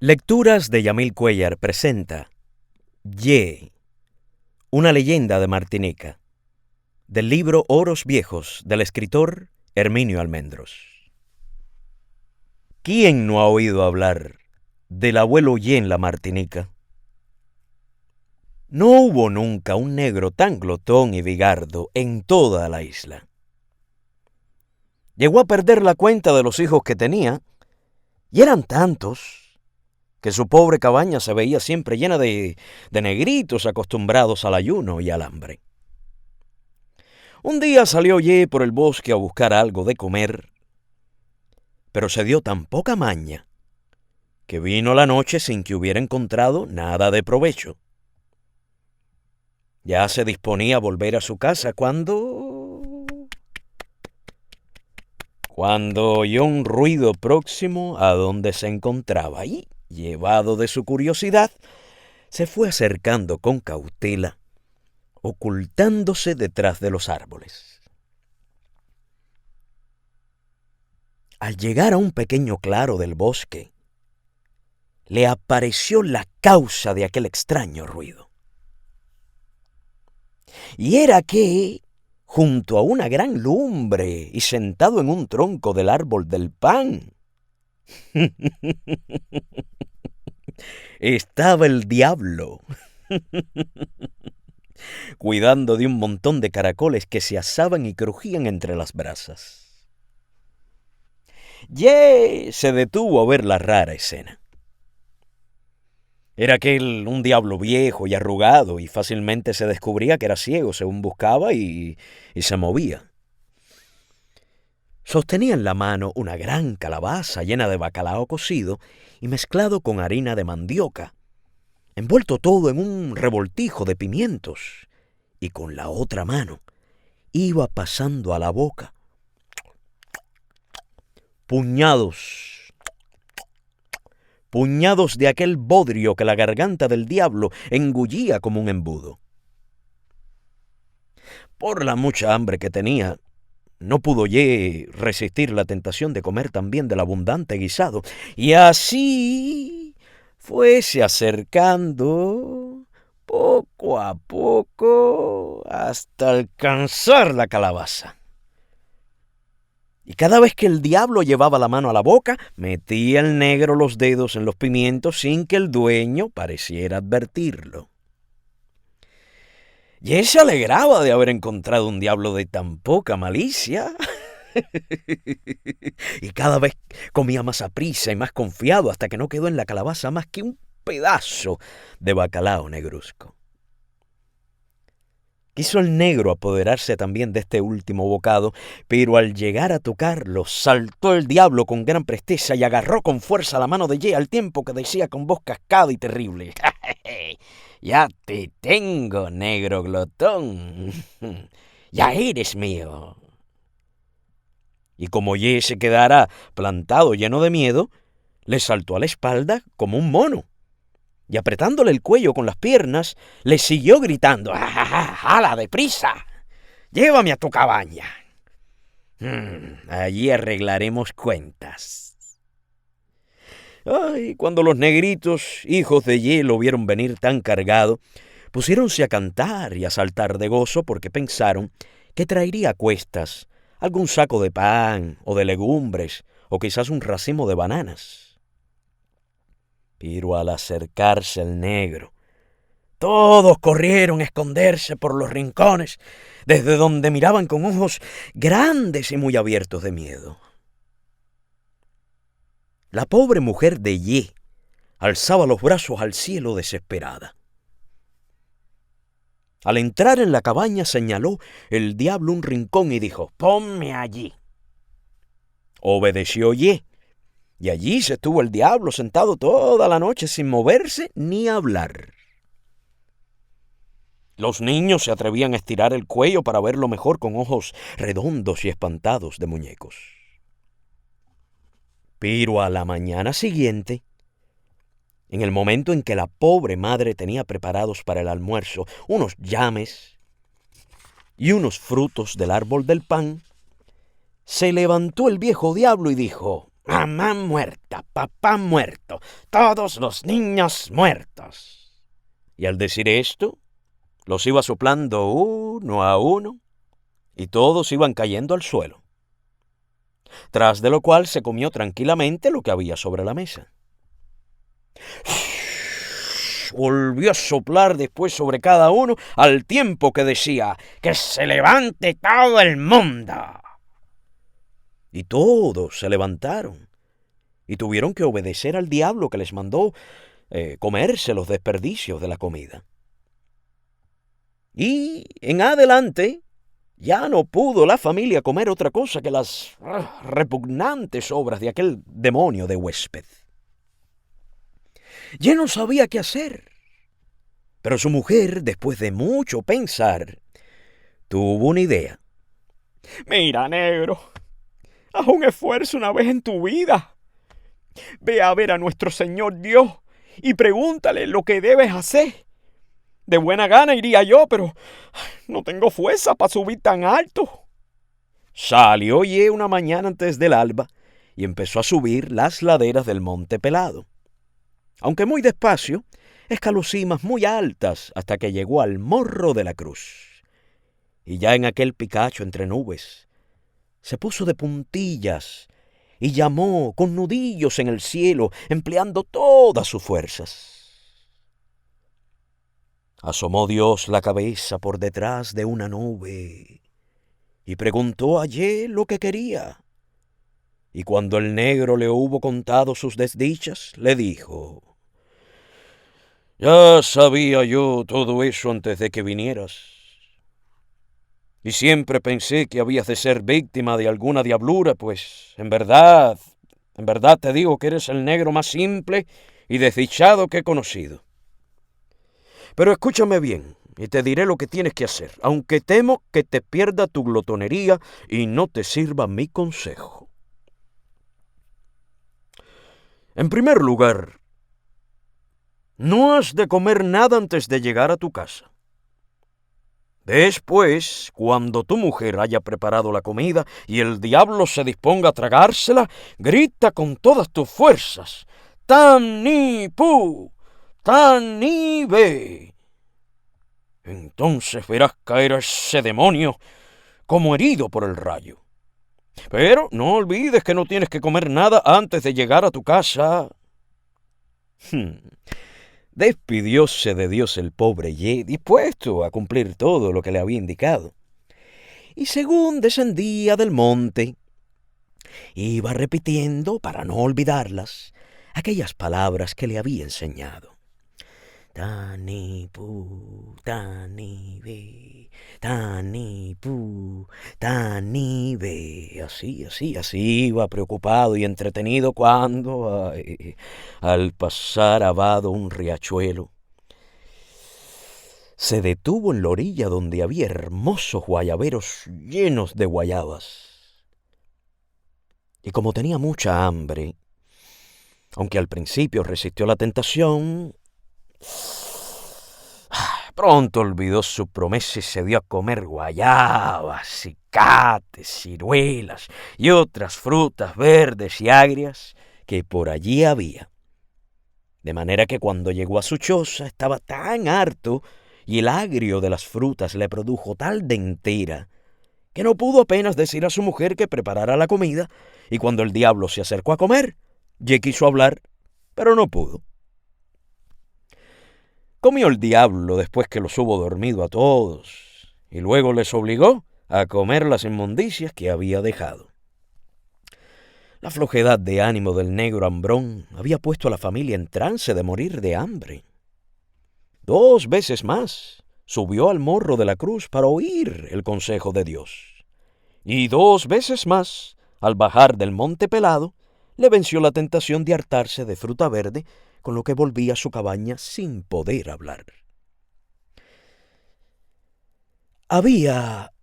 Lecturas de Yamil Cuéllar presenta Ye, una leyenda de Martinica, del libro Oros Viejos del escritor Herminio Almendros. ¿Quién no ha oído hablar del abuelo Ye en la Martinica? No hubo nunca un negro tan glotón y bigardo en toda la isla. Llegó a perder la cuenta de los hijos que tenía, y eran tantos que su pobre cabaña se veía siempre llena de negritos acostumbrados al ayuno y al hambre. Un día salió Ye por el bosque a buscar algo de comer, pero se dio tan poca maña que vino la noche sin que hubiera encontrado nada de provecho. Ya se disponía a volver a su casa cuando oyó un ruido próximo a donde se encontraba y, llevado de su curiosidad, se fue acercando con cautela, ocultándose detrás de los árboles. Al llegar a un pequeño claro del bosque, le apareció la causa de aquel extraño ruido. Y era que, junto a una gran lumbre y sentado en un tronco del árbol del pan, estaba el diablo, cuidando de un montón de caracoles que se asaban y crujían entre las brasas. Ye se detuvo a ver la rara escena. Era aquel un diablo viejo y arrugado, y fácilmente se descubría que era ciego según buscaba y se movía. Sostenía en la mano una gran calabaza llena de bacalao cocido y mezclado con harina de mandioca, envuelto todo en un revoltijo de pimientos, y con la otra mano iba pasando a la boca puñados de aquel bodrio que la garganta del diablo engullía como un embudo. Por la mucha hambre que tenía, no pudo Ye resistir la tentación de comer también del abundante guisado, y así fuese acercando poco a poco hasta alcanzar la calabaza. Y cada vez que el diablo llevaba la mano a la boca, metía el negro los dedos en los pimientos sin que el dueño pareciera advertirlo. Y él se alegraba de haber encontrado un diablo de tan poca malicia. Y cada vez comía más aprisa y más confiado hasta que no quedó en la calabaza más que un pedazo de bacalao negruzco. Quiso el negro apoderarse también de este último bocado, pero al llegar a tocarlo, saltó el diablo con gran presteza y agarró con fuerza la mano de Ye al tiempo que decía con voz cascada y terrible: «Ya te tengo, negro glotón. Ya eres mío». Y como Ye se quedara plantado lleno de miedo, le saltó a la espalda como un mono, y apretándole el cuello con las piernas, le siguió gritando: «¡Hala, deprisa! ¡Llévame a tu cabaña! Allí arreglaremos cuentas». Ay, cuando los negritos, hijos de Ye, lo vieron venir tan cargado, pusiéronse a cantar y a saltar de gozo porque pensaron que traería a cuestas algún saco de pan o de legumbres o quizás un racimo de bananas. Pero al acercarse el negro, todos corrieron a esconderse por los rincones, desde donde miraban con ojos grandes y muy abiertos de miedo. La pobre mujer de Ye alzaba los brazos al cielo desesperada. Al entrar en la cabaña señaló el diablo un rincón y dijo: «Ponme allí». Obedeció Ye, y allí se estuvo el diablo sentado toda la noche sin moverse ni hablar. Los niños se atrevían a estirar el cuello para verlo mejor con ojos redondos y espantados de muñecos. Pero a la mañana siguiente, en el momento en que la pobre madre tenía preparados para el almuerzo unos llames y unos frutos del árbol del pan, se levantó el viejo diablo y dijo: Mamá muerta, papá muerto, todos los niños muertos. Y al decir esto, los iba soplando uno a uno y todos iban cayendo al suelo. Tras de lo cual se comió tranquilamente lo que había sobre la mesa. Volvió a soplar después sobre cada uno al tiempo que decía: ¡que se levante todo el mundo! Y todos se levantaron y tuvieron que obedecer al diablo, que les mandó comerse los desperdicios de la comida. Y en adelante ya no pudo la familia comer otra cosa que las repugnantes obras de aquel demonio de huésped. Ya no sabía qué hacer. Pero su mujer, después de mucho pensar, tuvo una idea. Mira, negro, haz un esfuerzo una vez en tu vida. Ve a ver a nuestro Señor Dios y pregúntale lo que debes hacer. De buena gana iría yo, pero no tengo fuerza para subir tan alto. Salió una mañana antes del alba y empezó a subir las laderas del Monte Pelado. Aunque muy despacio, escaló cimas muy altas hasta que llegó al morro de la cruz. Y ya en aquel picacho entre nubes, se puso de puntillas y llamó con nudillos en el cielo, empleando todas sus fuerzas. Asomó Dios la cabeza por detrás de una nube y preguntó a Ye lo que quería. Y cuando el negro le hubo contado sus desdichas, le dijo: ya sabía yo todo eso antes de que vinieras. Y siempre pensé que habías de ser víctima de alguna diablura, pues en verdad te digo que eres el negro más simple y desdichado que he conocido. Pero escúchame bien, y te diré lo que tienes que hacer, aunque temo que te pierda tu glotonería y no te sirva mi consejo. En primer lugar, no has de comer nada antes de llegar a tu casa. Después, cuando tu mujer haya preparado la comida y el diablo se disponga a tragársela, grita con todas tus fuerzas: ¡Tan-ni-pu! ¡Tan-ni-ve! Entonces verás caer a ese demonio como herido por el rayo. Pero no olvides que no tienes que comer nada antes de llegar a tu casa. Despidióse de Dios el pobre Ye, dispuesto a cumplir todo lo que le había indicado. Y según descendía del monte, iba repitiendo, para no olvidarlas, aquellas palabras que le había enseñado. Tani-pu, tani-ve, tani-pu, tani-ve. Así iba preocupado y entretenido cuando, al pasar a vado un riachuelo, se detuvo en la orilla donde había hermosos guayaberos llenos de guayabas. Y como tenía mucha hambre, aunque al principio resistió la tentación, pronto olvidó su promesa y se dio a comer guayabas, cicates, ciruelas y otras frutas verdes y agrias que por allí había. De manera que cuando llegó a su choza estaba tan harto y el agrio de las frutas le produjo tal dentera que no pudo apenas decir a su mujer que preparara la comida, y cuando el diablo se acercó a comer, Ye quiso hablar, pero no pudo. Comió el diablo después que los hubo dormido a todos, y luego les obligó a comer las inmundicias que había dejado. La flojedad de ánimo del negro hambrón había puesto a la familia en trance de morir de hambre. 2 veces más subió al morro de la cruz para oír el consejo de Dios. Y 2 veces más, al bajar del Monte Pelado, le venció la tentación de hartarse de fruta verde, con lo que volvía a su cabaña sin poder hablar. Había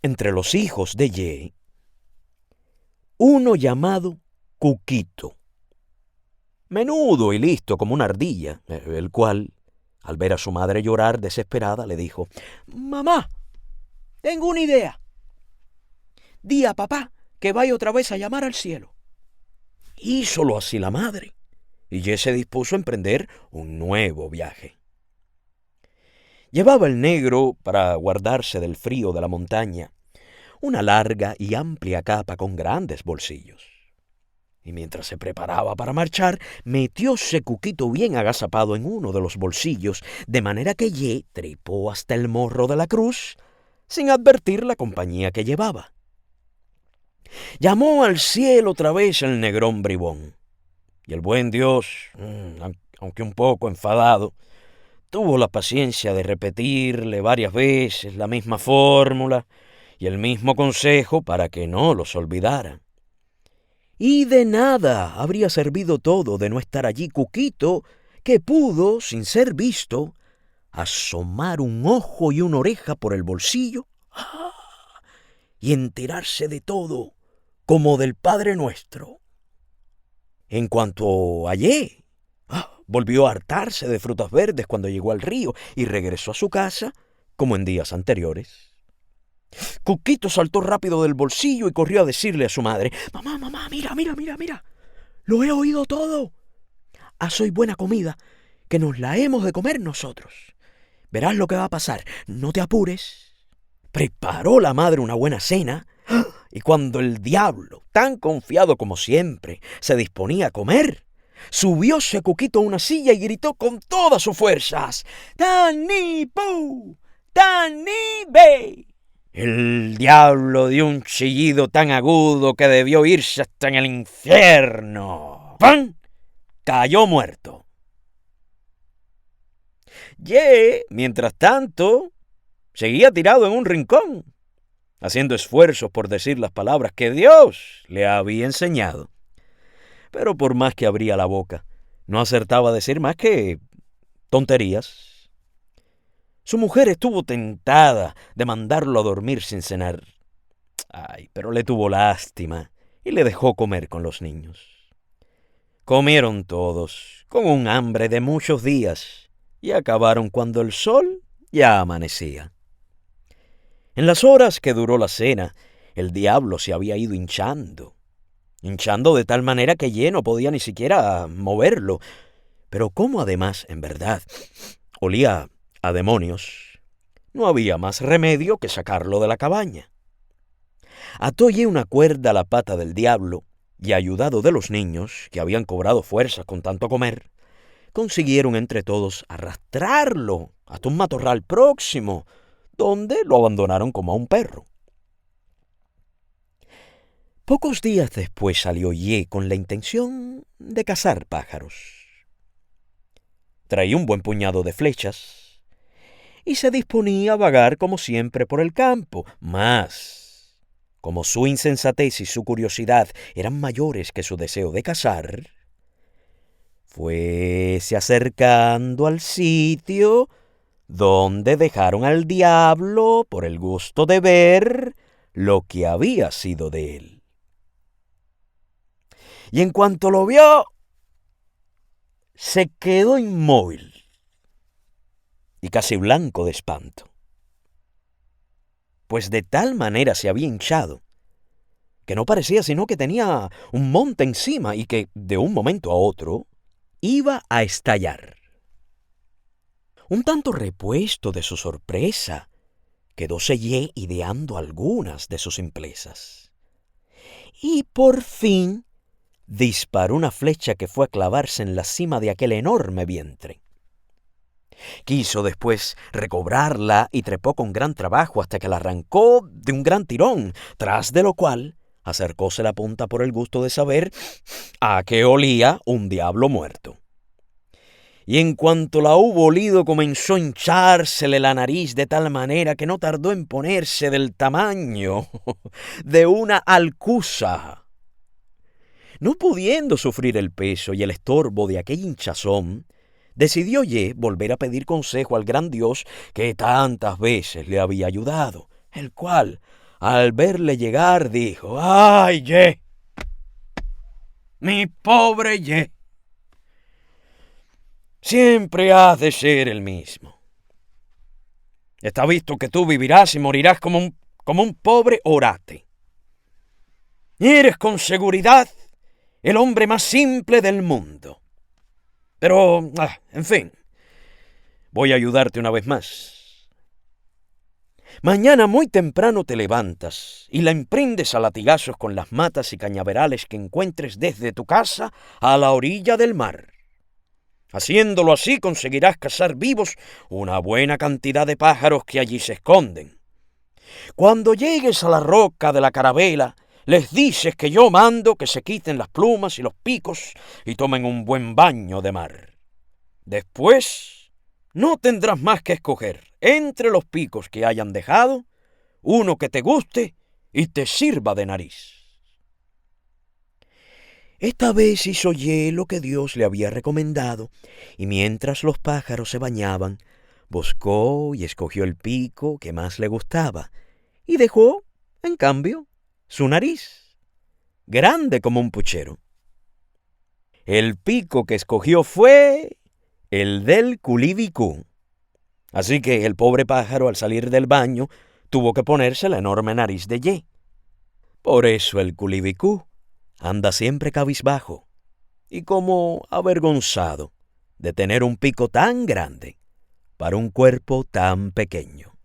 entre los hijos de Ye uno llamado Cuquito, menudo y listo como una ardilla, el cual, al ver a su madre llorar desesperada, le dijo: «Mamá, tengo una idea. Di a papá que vaya otra vez a llamar al cielo. Hízolo así la madre, y Ye se dispuso a emprender un nuevo viaje. Llevaba el negro, para guardarse del frío de la montaña, una larga y amplia capa con grandes bolsillos. Y mientras se preparaba para marchar, metióse Cuquito bien agazapado en uno de los bolsillos, de manera que Ye trepó hasta el morro de la cruz, sin advertir la compañía que llevaba. Llamó al cielo otra vez el negrón bribón, y el buen Dios, aunque un poco enfadado, tuvo la paciencia de repetirle varias veces la misma fórmula y el mismo consejo para que no los olvidara. Y de nada habría servido todo de no estar allí Cuquito, que pudo, sin ser visto, asomar un ojo y una oreja por el bolsillo y enterarse de todo, como del Padre Nuestro. En cuanto a Ye, volvió a hartarse de frutas verdes cuando llegó al río y regresó a su casa como en días anteriores. Cuquito saltó rápido del bolsillo y corrió a decirle a su madre: «Mamá, mamá, mira, lo he oído todo. Haz hoy buena comida, que nos la hemos de comer nosotros. Verás lo que va a pasar, no te apures». Preparó la madre una buena cena, y cuando el diablo, tan confiado como siempre, se disponía a comer, subióse Cuquito a una silla y gritó con todas sus fuerzas: «¡Tani-pu! ¡Tani-be!». El diablo dio un chillido tan agudo que debió irse hasta en el infierno. ¡Pam! Cayó muerto. Ye, mientras tanto, seguía tirado en un rincón, haciendo esfuerzos por decir las palabras que Dios le había enseñado. Pero por más que abría la boca, no acertaba a decir más que tonterías. Su mujer estuvo tentada de mandarlo a dormir sin cenar. Pero le tuvo lástima y le dejó comer con los niños. Comieron todos, con un hambre de muchos días, y acabaron cuando el sol ya amanecía. En las horas que duró la cena, el diablo se había ido hinchando de tal manera que Ye no podía ni siquiera moverlo. Pero como además, en verdad, olía a demonios, no había más remedio que sacarlo de la cabaña. Ató Ye una cuerda a la pata del diablo y, ayudado de los niños, que habían cobrado fuerzas con tanto comer, consiguieron entre todos arrastrarlo hasta un matorral próximo, donde lo abandonaron como a un perro. Pocos días después salió Ye con la intención de cazar pájaros. Traía un buen puñado de flechas y se disponía a vagar como siempre por el campo, mas, como su insensatez y su curiosidad eran mayores que su deseo de cazar, fuese acercando al sitio donde dejaron al diablo por el gusto de ver lo que había sido de él. Y en cuanto lo vio, se quedó inmóvil y casi blanco de espanto, pues de tal manera se había hinchado que no parecía sino que tenía un monte encima y que, de un momento a otro, iba a estallar. Un tanto repuesto de su sorpresa, quedóse Ye ideando algunas de sus simplezas. Y por fin disparó una flecha que fue a clavarse en la cima de aquel enorme vientre. Quiso después recobrarla y trepó con gran trabajo hasta que la arrancó de un gran tirón, tras de lo cual acercóse la punta por el gusto de saber a qué olía un diablo muerto. Y en cuanto la hubo olido, comenzó a hinchársele la nariz de tal manera que no tardó en ponerse del tamaño de una alcuza. No pudiendo sufrir el peso y el estorbo de aquella hinchazón, decidió Ye volver a pedir consejo al gran Dios que tantas veces le había ayudado, el cual, al verle llegar, dijo: «¡Ay, Ye! ¡Mi pobre Ye! Siempre has de ser el mismo. Está visto que tú vivirás y morirás como un pobre orate. Y eres con seguridad el hombre más simple del mundo. Pero, en fin, voy a ayudarte una vez más. Mañana muy temprano te levantas y la emprendes a latigazos con las matas y cañaverales que encuentres desde tu casa a la orilla del mar. Haciéndolo así conseguirás cazar vivos una buena cantidad de pájaros que allí se esconden. Cuando llegues a la roca de la carabela, les dices que yo mando que se quiten las plumas y los picos y tomen un buen baño de mar. Después, no tendrás más que escoger entre los picos que hayan dejado, uno que te guste y te sirva de nariz. Esta vez hizo Ye lo que Dios le había recomendado, y mientras los pájaros se bañaban, buscó y escogió el pico que más le gustaba, y dejó, en cambio, su nariz, grande como un puchero. El pico que escogió fue el del culibicú. Así que el pobre pájaro, al salir del baño, tuvo que ponerse la enorme nariz de Ye. Por eso el culibicú anda siempre cabizbajo y como avergonzado de tener un pico tan grande para un cuerpo tan pequeño.